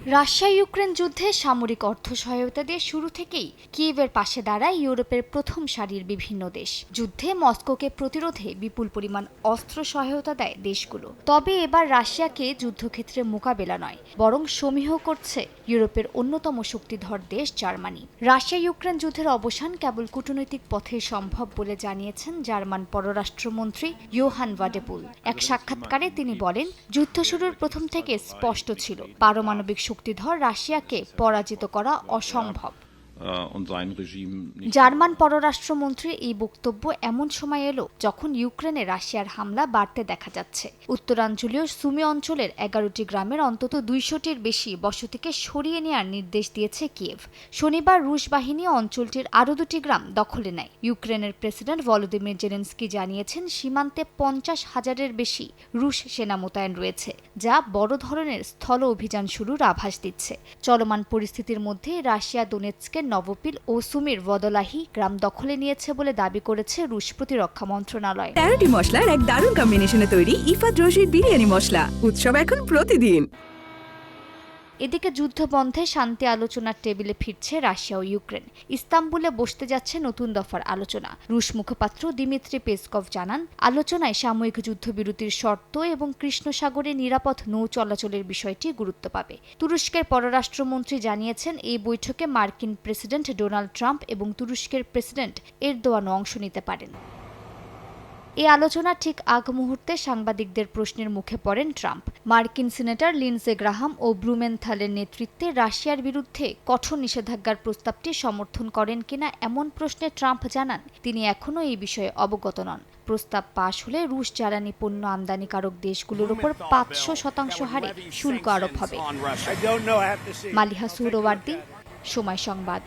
Russia Ukraine যুদ্ধে সামরিক অর্থ সহায়তা দিয়ে শুরু থেকেই কিয়েভের পাশে দাঁড়ায় ইউরোপের প্রথম সারির বিভিন্ন দেশ। যুদ্ধে মস্কোকে প্রতিরোধে বিপুল পরিমাণ অস্ত্র সহায়তা দেয় দেশগুলো। তবে এবার রাশিয়াকে যুদ্ধক্ষেত্রে মোকাবেলা নয়, বরং সমীহ করছে ইউরোপের অন্যতম শক্তিধর দেশ জার্মানি। রাশিয়া ইউক্রেন যুদ্ধের অবসান কেবল কূটনৈতিক পথে সম্ভব বলে জানিয়েছেন জার্মান পররাষ্ট্রমন্ত্রী ইয়োহান ভাডেপুল। এক সাক্ষাৎকারে তিনি বলেন, যুদ্ধ শুরুর প্রথম থেকে স্পষ্ট ছিল পারমাণবিক শক্তিধর রাশিয়াকে পরাজিত করা অসম্ভব। জার্মান পররাষ্ট্রমন্ত্রীর এই বক্তব্য এমন সময় এলো যখন ইউক্রেনে রাশিয়ার হামলা বাড়তে দেখা যাচ্ছে। উত্তরাঞ্চলীয় সুমি অঞ্চলের 11টি গ্রামের অন্তত 200টির বেশি বসতিকে সরিয়ে নেওয়ার নির্দেশ দিয়েছে কিয়েভ। শনিবার রুশ বাহিনী অঞ্চলটির আরও 2টি গ্রাম দখলে নেয়। ইউক্রেনের প্রেসিডেন্ট ভলোদিমির জেলেনস্কি জানিয়েছেন, সীমান্তে 50,000-এর বেশি রুশ সেনা মোতায়েন রয়েছে, যা বড় ধরনের স্থল অভিযান শুরুর আভাস দিচ্ছে। চলমান পরিস্থিতির মধ্যে রাশিয়া দোনেৎস্কের নভোপিল ও সুমির ভদলাহি গ্রাম দখলে নিয়েছে বলে দাবি করেছে রুশ প্রতিরক্ষা মন্ত্রণালয়। 13টি মশলার এক দারুণ কম্বিনেশনে তৈরি ইফাত রশিদ বিরিয়ানি মশলা। উৎসব এখন প্রতিদিন। এদিকে যুদ্ধ বন্ধে শান্তি আলোচনার টেবিলে ফিরছে রাশিয়া ও ইউক্রেন। ইস্তাম্বুলে বসতে যাচ্ছে নতুন দফার আলোচনা। রুশ মুখপাত্র দিমিত্রি পেসকভ জানান, আলোচনায় সাময়িক যুদ্ধবিরতির শর্ত এবং কৃষ্ণ সাগরে নিরাপদ নৌ চলাচলের বিষয়টি গুরুত্ব পাবে। তুরস্কের পররাষ্ট্রমন্ত্রী জানিয়েছেন, এই বৈঠকে মার্কিন প্রেসিডেন্ট ডোনাল্ড ট্রাম্প এবং তুরস্কের প্রেসিডেন্ট এরদোয়ানও অংশ নিতে পারেন। এই আলোচনার ঠিক আগ মুহূর্তে সাংবাদিকদের প্রশ্নের মুখে পড়েন ট্রাম্প। মার্কিন সিনেটর লিন্ডসে গ্রাহাম ও ব্লুমেনথালের নেতৃত্বে রাশিয়ার বিরুদ্ধে কঠোর নিষেধাজ্ঞার প্রস্তাবটি সমর্থন করেন কিনা এমন প্রশ্নে ট্রাম্প জানান, তিনি এখনও এই বিষয়ে অবগত নন। প্রস্তাব পাশ হলে রুশ জ্বালানি পণ্য আমদানিকারক দেশগুলোর উপর 500% হারে শুল্ক আরোপ হবে। মালিহা সুহরওয়ার্দী, সময় সংবাদ।